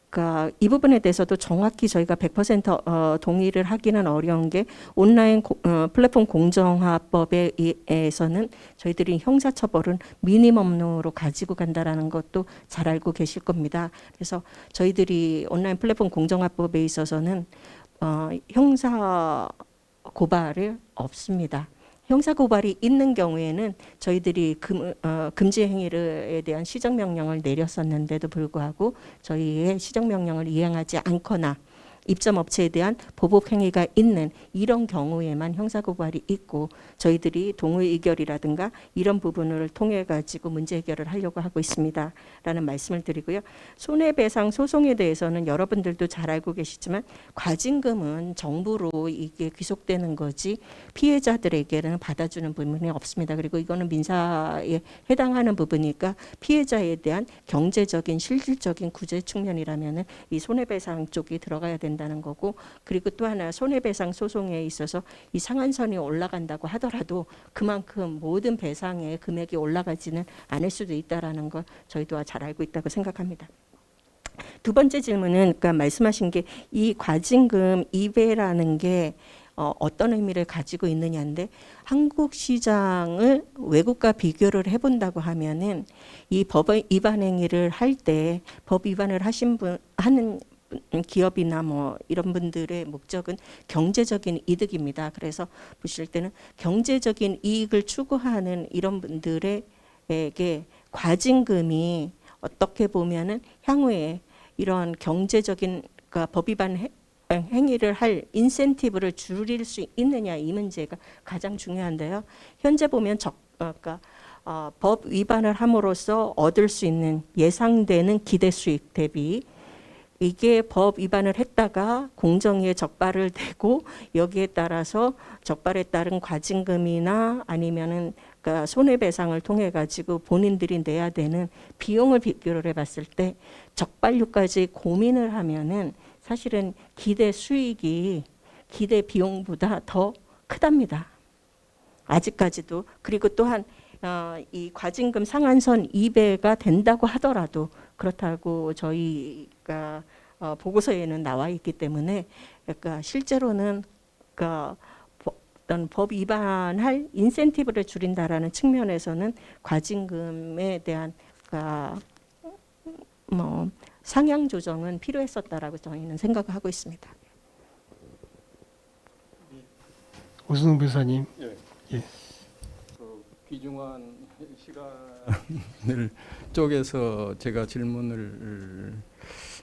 그러니까 이 부분에 대해서도 정확히 저희가 100% 동의를 하기는 어려운 게 온라인 플랫폼 공정화법에서는 저희들이 형사처벌은 미니멈으로 가지고 간다라는 것도 잘 알고 계실 겁니다. 그래서 저희들이 온라인 플랫폼 공정화법에 있어서는 형사 고발을 없습니다. 형사 고발이 있는 경우에는 저희들이 금지 행위에 대한 시정 명령을 내렸었는데도 불구하고 저희의 시정 명령을 이행하지 않거나 입점 업체에 대한 보복 행위가 있는 이런 경우에만 형사 고발이 있고 저희들이 동의 의결이라든가 이런 부분을 통해 가지고 문제 해결을 하려고 하고 있습니다라는 말씀을 드리고요. 손해배상 소송에 대해서는 여러분들도 잘 알고 계시지만 과징금은 정부로 이게 귀속되는 거지 피해자들에게는 받아주는 부분이 없습니다. 그리고 이거는 민사에 해당하는 부분이니까 피해자에 대한 경제적인 실질적인 구제 측면이라면은 이 손해배상 쪽이 들어가야 된다는 거고, 그리고 또 하나 손해배상 소송에 있어서 이 상한선이 올라간다고 하더라도 그만큼 모든 배상의 금액이 올라가지는 않을 수도 있다라는 걸 저희도 잘 알고 있다고 생각합니다. 두 번째 질문은 그러니까 말씀하신 게 이 과징금 2배라는 게 어떤 의미를 가지고 있느냐인데, 한국 시장을 외국과 비교를 해본다고 하면은 이 법 위반 행위를 할 때 법 위반을 하는 기업이나 뭐 이런 분들의 목적은 경제적인 이득입니다. 그래서 보실 때는 경제적인 이익을 추구하는 이런 분들에게 과징금이 어떻게 보면은 향후에 이런 경제적인 그러니까 법 위반 행위를 할 인센티브를 줄일 수 있느냐, 이 문제가 가장 중요한데요. 현재 보면 그러니까 법 위반을 함으로써 얻을 수 있는 예상되는 기대 수익 대비 이게 법 위반을 했다가 공정위에 적발을 대고 여기에 따라서 적발에 따른 과징금이나 아니면은 그러니까 손해배상을 통해 가지고 본인들이 내야 되는 비용을 비교를 해봤을 때 적발료까지 고민을 하면은 사실은 기대 수익이 기대 비용보다 더 크답니다. 아직까지도. 그리고 또한 이 과징금 상한선 2배가 된다고 하더라도 그렇다고 저희가 보고서에는 나와 있기 때문에 그러니까 실제로는 그러니까 어떤 법 위반할 인센티브를 줄인다라는 측면에서는 과징금에 대한 그러니까 뭐 상향 조정은 필요했었다라고 저희는 생각하고 있습니다. 오순웅 변호사님. 예. 귀중한 시간을 쪼개서 제가 질문을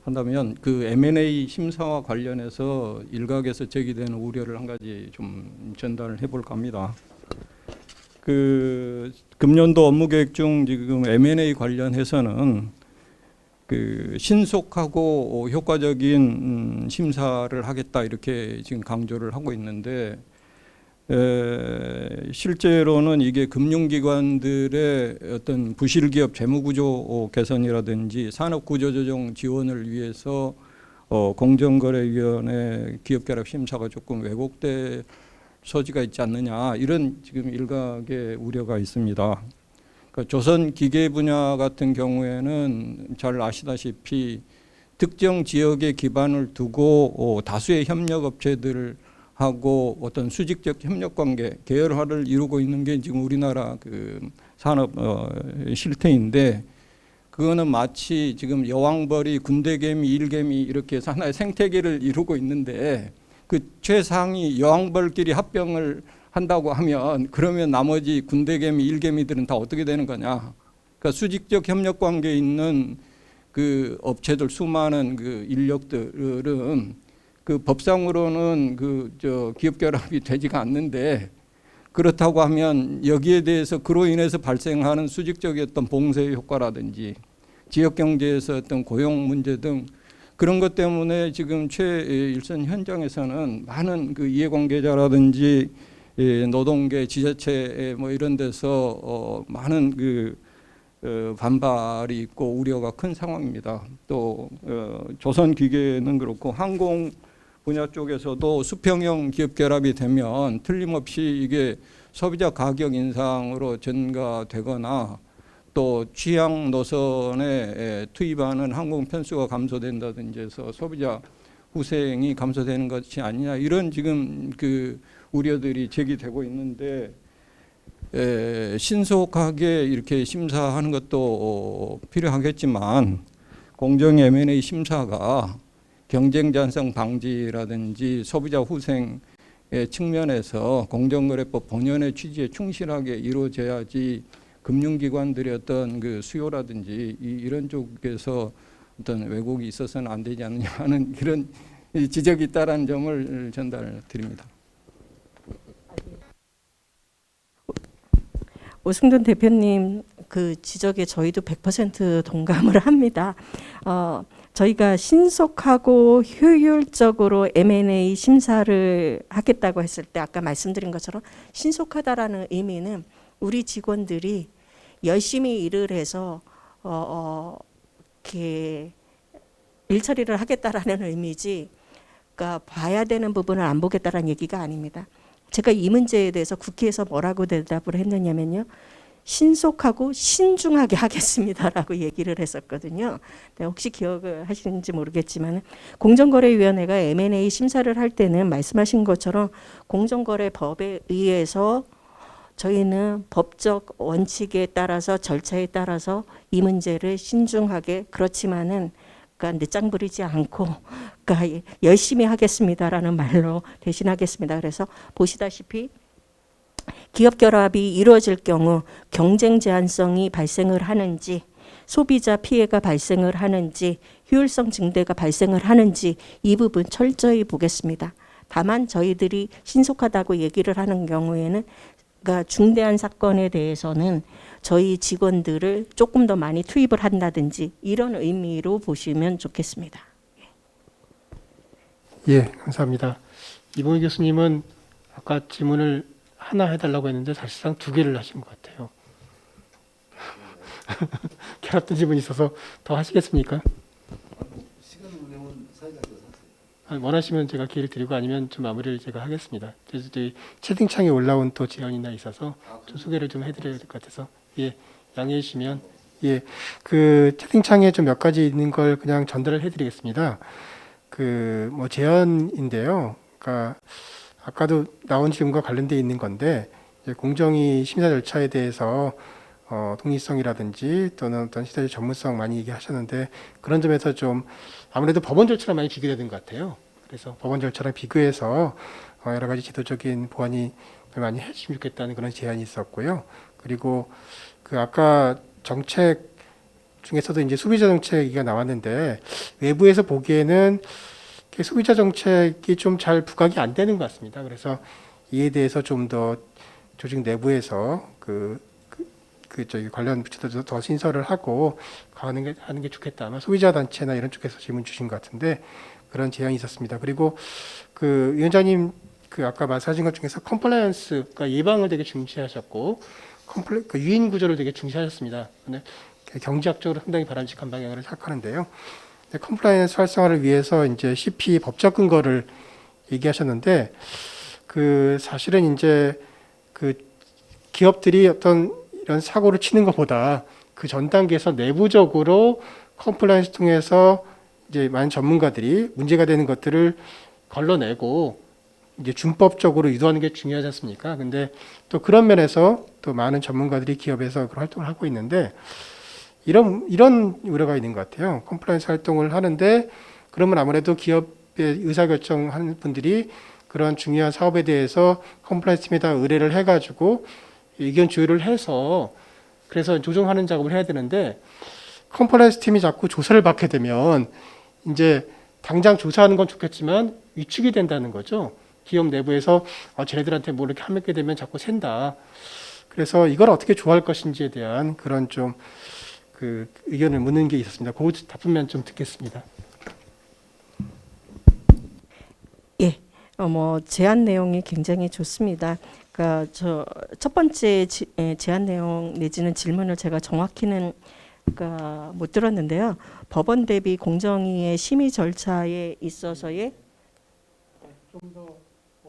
한다면 그 M&A 심사와 관련해서 일각에서 제기되는 우려를 한 가지 좀 전달을 해볼까 합니다. 그 금년도 업무 계획 중 지금 M&A 관련해서는 그 신속하고 효과적인 심사를 하겠다 이렇게 지금 강조를 하고 있는데, 실제로는 이게 금융기관들의 어떤 부실기업 재무구조 개선이라든지 산업구조조정 지원을 위해서 공정거래위원회 기업결합심사가 조금 왜곡될 소지가 있지 않느냐, 이런 지금 일각의 우려가 있습니다. 그러니까 조선 기계 분야 같은 경우에는 잘 아시다시피 특정 지역에 기반을 두고 다수의 협력업체들을 하고 어떤 수직적 협력관계, 계열화를 이루고 있는 게 지금 우리나라 그 산업 실태인데, 그거는 마치 지금 여왕벌이, 군대개미, 일개미 이렇게 하나의 생태계를 이루고 있는데 그 최상위 여왕벌끼리 합병을 한다고 하면 그러면 나머지 군대개미, 일개미들은 다 어떻게 되는 거냐? 그러니까 수직적 협력 관계에 있는 그 업체들 수많은 그 인력들은 그 법상으로는 기업 결합이 되지가 않는데 그렇다고 하면 여기에 대해서 그로 인해서 발생하는 수직적이었던 봉쇄 효과라든지 지역 경제에서 어떤 고용 문제 등 그런 것 때문에 지금 최일선 현장에서는 많은 그 이해관계자라든지 노동계, 지자체 뭐 이런 데서 많은 그 반발이 있고 우려가 큰 상황입니다. 또 조선기계는 그렇고 항공 분야 쪽에서도 수평형 기업 결합이 되면 틀림없이 이게 소비자 가격 인상으로 전가되거나 또 취향 노선에 투입하는 항공 편수가 감소된다든지 해서 소비자 후생이 감소되는 것이 아니냐 이런 지금 그 우려들이 제기되고 있는데 신속하게 이렇게 심사하는 것도 필요하겠지만 공정 M&A 심사가 경쟁 잔성 방지라든지 소비자 후생의 측면에서 공정거래법 본연의 취지에 충실하게 이루어져야지 금융기관들의 어떤 그 수요라든지 이런 쪽에서 어떤 왜곡이 있어서는 안 되지 않느냐 하는 그런 지적이 있다라는 점을 전달드립니다. 오승돈 대표님 그 지적에 저희도 100% 동감을 합니다. 저희가 신속하고 효율적으로 M&A 심사를 하겠다고 했을 때 아까 말씀드린 것처럼 신속하다라는 의미는 우리 직원들이 열심히 일을 해서 이렇게 일 처리를 하겠다라는 의미지, 그러니까 봐야 되는 부분을 안 보겠다라는 얘기가 아닙니다. 제가 이 문제에 대해서 국회에서 뭐라고 대답을 했느냐면요. 신속하고 신중하게 하겠습니다라고 얘기를 했었거든요. 혹시 기억을 하시는지 모르겠지만 공정거래위원회가 M&A 심사를 할 때는 말씀하신 것처럼 공정거래법에 의해서 저희는 법적 원칙에 따라서 절차에 따라서 이 문제를 신중하게 그렇지만은 그러니까 늦장 부리지 않고 그러니까 열심히 하겠습니다라는 말로 대신하겠습니다. 그래서 보시다시피 기업 결합이 이루어질 경우 경쟁 제한성이 발생을 하는지 소비자 피해가 발생을 하는지 효율성 증대가 발생을 하는지 이 부분 철저히 보겠습니다. 다만 저희들이 신속하다고 얘기를 하는 경우에는 그러니까 중대한 사건에 대해서는 저희 직원들을 조금 더 많이 투입을 한다든지 이런 의미로 보시면 좋겠습니다. 예, 감사합니다. 이봉희 교수님은 아까 질문을 하나 해달라고 했는데 사실상 2개를 하신 것 같아요. 결합된 질문이 있어서 더 하시겠습니까? 시간 운영은 사회자께서 하세요. 원하시면 제가 기회를 드리고 아니면 좀 마무리를 제가 하겠습니다. 그래서 채팅창에 올라온 또 제안이나 있어서 좀 소개를 좀 해드려야 될 것 같아서 예, 양해해 주시면 예, 그 채팅창에 좀 몇 가지 있는 걸 그냥 전달을 해드리겠습니다. 그 뭐 제안인데요. 그러니까 아까도 나온 질문과 관련돼 있는 건데 공정위 심사 절차에 대해서 독립성이라든지 또는 어떤 시대의 전문성 많이 얘기하셨는데 그런 점에서 좀 아무래도 법원 절차랑 많이 비교되는 것 같아요. 그래서 법원 절차랑 비교해서 여러 가지 제도적인 보완이 많이 해주시면 좋겠다는 그런 제안이 있었고요. 그리고 그 아까 정책 중에서도 이제 소비자 정책이 나왔는데 외부에서 보기에는 소비자 정책이 좀 잘 부각이 안 되는 것 같습니다. 그래서 이에 대해서 좀 더 조직 내부에서 저기 관련 부처들도 더 신설을 하고 하는 게 좋겠다. 아마 소비자 단체나 이런 쪽에서 질문 주신 것 같은데 그런 제안이 있었습니다. 그리고 그 위원장님 그 아까 말씀하신 것 중에서 컴플라이언스, 그러니까 예방을 되게 중시하셨고 그 유인 구조를 되게 중시하셨습니다. 근데 경제학적으로 상당히 바람직한 방향으로 생각하는데요. 컴플라이언스 활성화를 위해서 이제 CP 법적 근거를 얘기하셨는데 그 사실은 이제 그 기업들이 어떤 이런 사고를 치는 것보다 그 전 단계에서 내부적으로 컴플라이언스 통해서 이제 많은 전문가들이 문제가 되는 것들을 걸러내고 이제 준법적으로 유도하는 게 중요하지 않습니까? 근데 또 그런 면에서 또 많은 전문가들이 기업에서 그런 활동을 하고 있는데 이런 우려가 있는 것 같아요. 컴플라이언스 활동을 하는데 그러면 아무래도 기업 의사결정하는 분들이 그런 중요한 사업에 대해서 컴플라이언스 팀에다 의뢰를 해가지고 의견 조율을 해서 그래서 조정하는 작업을 해야 되는데 컴플라이언스 팀이 자꾸 조사를 받게 되면 이제 당장 조사하는 건 좋겠지만 위축이 된다는 거죠. 기업 내부에서 쟤네들한테 뭐 이렇게 하게 되면 자꾸 샌다. 그래서 이걸 어떻게 조할 것인지에 대한 그런 좀 그 의견을 묻는 게 있었습니다. 그 답변만 좀 듣겠습니다. 예, 뭐 제안 내용이 굉장히 좋습니다. 그러니까 저 첫 번째 제안 내용 내지는 질문을 제가 정확히는 그러니까 못 들었는데요. 법원 대비 공정위의 심의 절차에 있어서의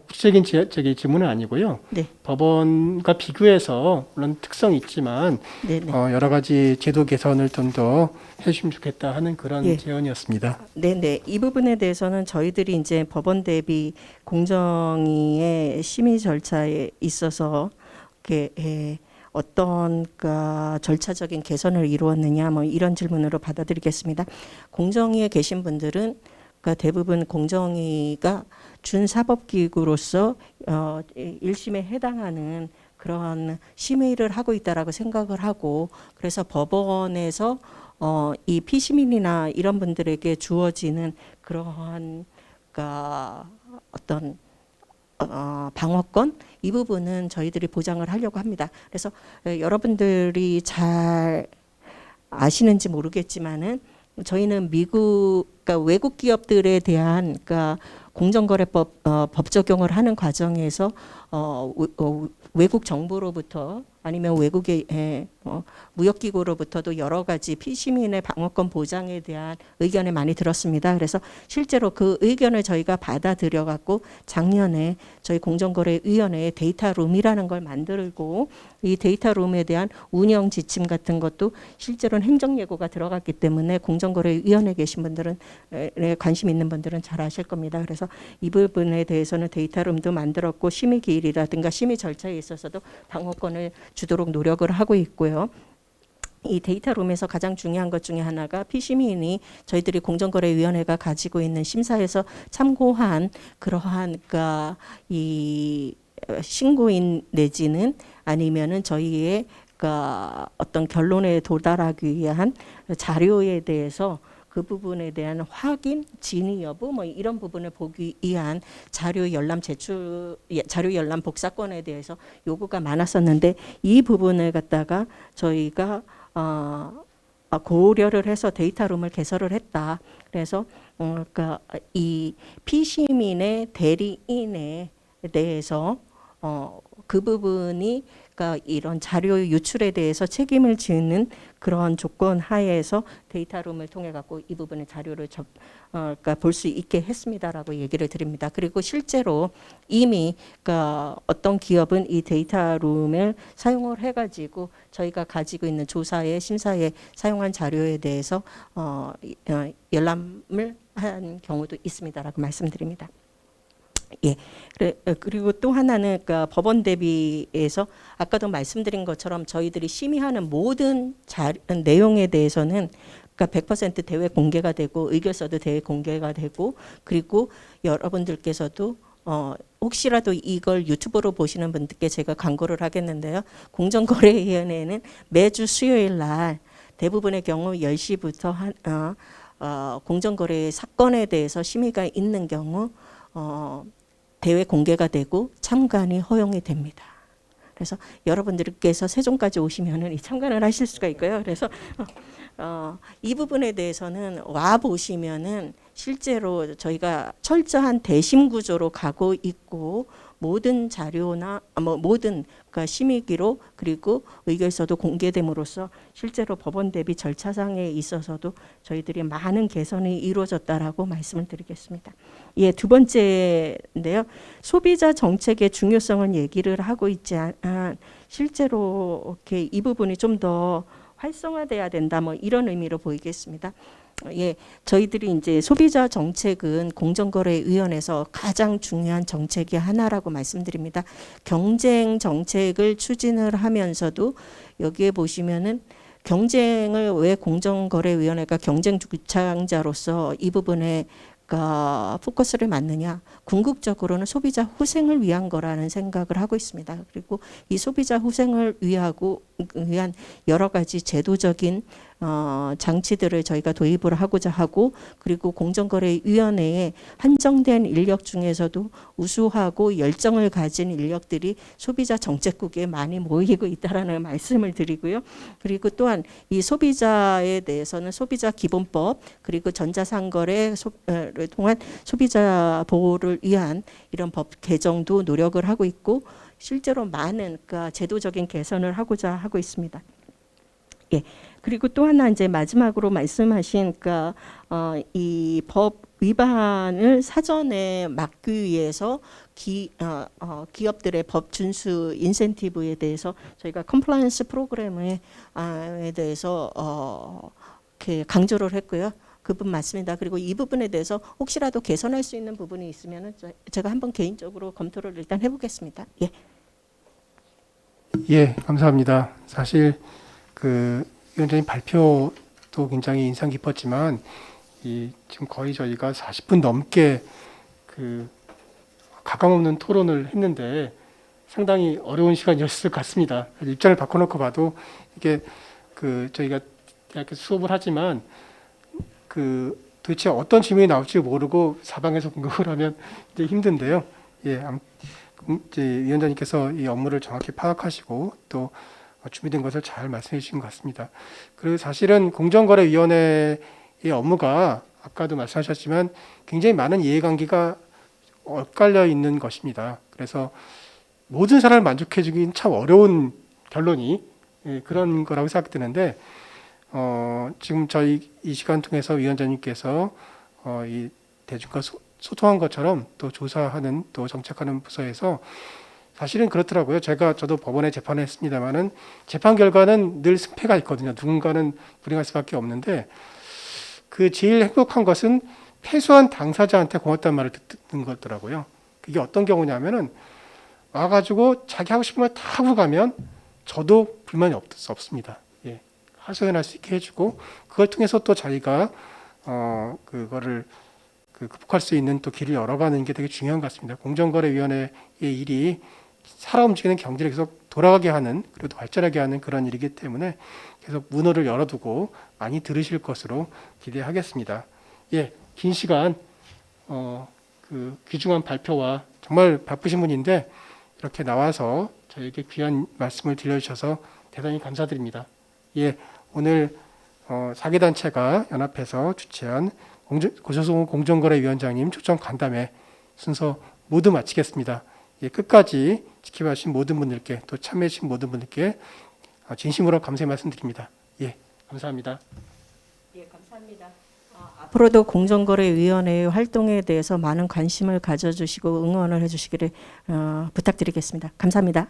구체적인 저기 질문은 아니고요. 네. 법원과 비교해서 물론 특성이 있지만 네네. 여러 가지 제도 개선을 좀 더 해주시면 좋겠다 하는 그런 예. 제언이었습니다. 네네. 이 부분에 대해서는 저희들이 이제 법원 대비 공정위의 심의 절차에 있어서 이렇게 어떤 절차적인 개선을 이루었느냐 뭐 이런 질문으로 받아들이겠습니다. 공정위에 계신 분들은 대부분 공정위가 준사법기구로서 1심에 해당하는 그런 심의를 하고 있다라고 생각을 하고 그래서 법원에서 이 피시민이나 이런 분들에게 주어지는 그러한 어떤 방어권 이 부분은 저희들이 보장을 하려고 합니다. 그래서 여러분들이 잘 아시는지 모르겠지만은 저희는 그러니까 외국 기업들에 대한 공정거래법 법 적용을 하는 과정에서 외국 정부로부터 아니면 외국의 무역기구로부터도 여러 가지 피시민의 방어권 보장에 대한 의견을 많이 들었습니다. 그래서 실제로 그 의견을 저희가 받아들여 갖고 작년에 저희 공정거래위원회에 데이터룸이라는 걸 만들고 이 데이터룸에 대한 운영 지침 같은 것도 실제로는 행정예고가 들어갔기 때문에 공정거래위원회에 계신 분들은 관심 있는 분들은 잘 아실 겁니다. 그래서 이 부분에 대해서는 데이터룸도 만들었고 심의 기일이라든가 심의 절차에 있어서도 방어권을 주도록 노력을 하고 있고요. 이 데이터룸에서 가장 중요한 것 중에 하나가 피시민이 저희들이 공정거래위원회가 가지고 있는 심사에서 참고한 그러한 이 신고인 내지는 아니면은 저희의 어떤 결론에 도달하기 위한 자료에 대해서 그 부분에 대한 확인, 진위 여부 뭐 이런 부분을 보기 위한 자료 열람 복사권에 대해서 요구가 많았었는데 이 부분을 갖다가 저희가 고려를 해서 데이터룸을 개설을 했다. 그래서 이 피시민의 대리인에 대해서 그 부분이 이런 자료 유출에 대해서 책임을 지는 그런 조건 하에서 데이터룸을 통해 갖고 이 부분의 자료를 볼 수 있게 했습니다라고 얘기를 드립니다. 그리고 실제로 이미 어떤 기업은 이 데이터룸을 사용을 해가지고 저희가 가지고 있는 조사에 심사에 사용한 자료에 대해서 열람을 한 경우도 있습니다라고 말씀드립니다. 예. 그리고 또 하나는 법원 대비에서 아까도 말씀드린 것처럼 저희들이 심의하는 모든 내용에 대해서는 100% 대외 공개가 되고 의결서도 대외 공개가 되고 그리고 여러분들께서도 혹시라도 이걸 유튜브로 보시는 분들께 제가 광고를 하겠는데요. 공정거래위원회는 매주 수요일 날 대부분의 경우 10시부터 공정거래 사건에 대해서 심의가 있는 경우 대외 공개가 되고 참관이 허용이 됩니다. 그래서 여러분들께서 세종까지 오시면은 이 참관을 하실 수가 있고요. 그래서 이 부분에 대해서는 와 보시면은 실제로 저희가 철저한 대심 구조로 가고 있고 모든 자료나 모든 심의 기록 그리고 의결서도 공개됨으로써 실제로 법원 대비 절차상에 있어서도 저희들이 많은 개선이 이루어졌다라고 말씀을 드리겠습니다. 예, 두 번째인데요. 소비자 정책의 중요성은 얘기를 하고 있지만 실제로 이렇게 이 부분이 좀 더 활성화돼야 된다 뭐 이런 의미로 보이겠습니다. 예, 저희들이 이제 소비자 정책은 공정거래위원회에서 가장 중요한 정책이 하나라고 말씀드립니다. 경쟁 정책을 추진을 하면서도 여기에 보시면은 경쟁을 왜 공정거래위원회가 경쟁 주창자로서 이 부분에 포커스를 맞느냐? 궁극적으로는 소비자 후생을 위한 거라는 생각을 하고 있습니다. 그리고 이 소비자 후생을 위한 여러 가지 제도적인 장치들을 저희가 도입을 하고자 하고, 그리고 공정거래위원회에 한정된 인력 중에서도 우수하고 열정을 가진 인력들이 소비자 정책국에 많이 모이고 있다라는 말씀을 드리고요. 그리고 또한 이 소비자에 대해서는 소비자 기본법, 그리고 전자상거래를 통한 소비자 보호를 위한 이런 법 개정도 노력을 하고 있고, 실제로 많은 제도적인 개선을 하고자 하고 있습니다. 예. 그리고 또 하나 이제 마지막으로 말씀하신 이 법 위반을 사전에 막기 위해서 기업들의 법 준수 인센티브에 대해서 저희가 컴플라이언스 프로그램에 대해서 이렇게 강조를 했고요. 그 부분 맞습니다. 그리고 이 부분에 대해서 혹시라도 개선할 수 있는 부분이 있으면 제가 한번 개인적으로 검토를 일단 해보겠습니다. 예. 예, 감사합니다. 사실 위원장님 발표도 굉장히 인상 깊었지만 지금 거의 저희가 40분 넘게 가감 없는 토론을 했는데 상당히 어려운 시간이었을 것 같습니다. 입장을 바꿔놓고 봐도 이게 저희가 대학교 수업을 하지만 도대체 어떤 질문이 나올지 모르고 사방에서 공격을 하면 이제 힘든데요. 예, 이제 위원장님께서 이 업무를 정확히 파악하시고 또 준비된 것을 잘 말씀해 주신 것 같습니다. 그리고 사실은 공정거래위원회의 업무가 아까도 말씀하셨지만 굉장히 많은 이해관계가 엇갈려 있는 것입니다. 그래서 모든 사람을 만족해 주기는 참 어려운 결론이 그런 거라고 생각되는데 지금 저희 이 시간 통해서 위원장님께서 이 대중과 소통한 것처럼 또 조사하는 또 정책하는 부서에서 사실은 그렇더라고요. 저도 법원에 재판을 했습니다만은 재판 결과는 늘 승패가 있거든요. 누군가는 불이할 수밖에 없는데 제일 행복한 것은 패소한 당사자한테 고맙다는 말을 듣는 거더라고요. 이게 어떤 경우냐면은 와가지고 자기 하고 싶은 걸 다 하고 가면 저도 불만이 없습니다. 예, 하소연할 수 있게 해주고 그걸 통해서 또 자기가 그거를 극복할 수 있는 또 길을 열어가는 게 되게 중요한 것 같습니다. 공정거래위원회의 일이 살아 움직이는 경제를 계속 돌아가게 하는 그리고 또 발전하게 하는 그런 일이기 때문에 계속 문호를 열어두고 많이 들으실 것으로 기대하겠습니다. 예, 긴 시간 귀중한 발표와 정말 바쁘신 분인데 이렇게 나와서 저에게 귀한 말씀을 들려주셔서 대단히 감사드립니다. 예, 오늘 사기단체가 연합해서 주최한 고소송 공정거래위원장님 초청 간담회 순서 모두 마치겠습니다. 예, 끝까지 지켜봐 주신 모든 분들께 또 참여해 주신 모든 분들께 진심으로 감사의 말씀드립니다. 예, 감사합니다. 예, 감사합니다. 앞으로도 공정거래위원회의 활동에 대해서 많은 관심을 가져주시고 응원을 해주시기를 부탁드리겠습니다. 감사합니다.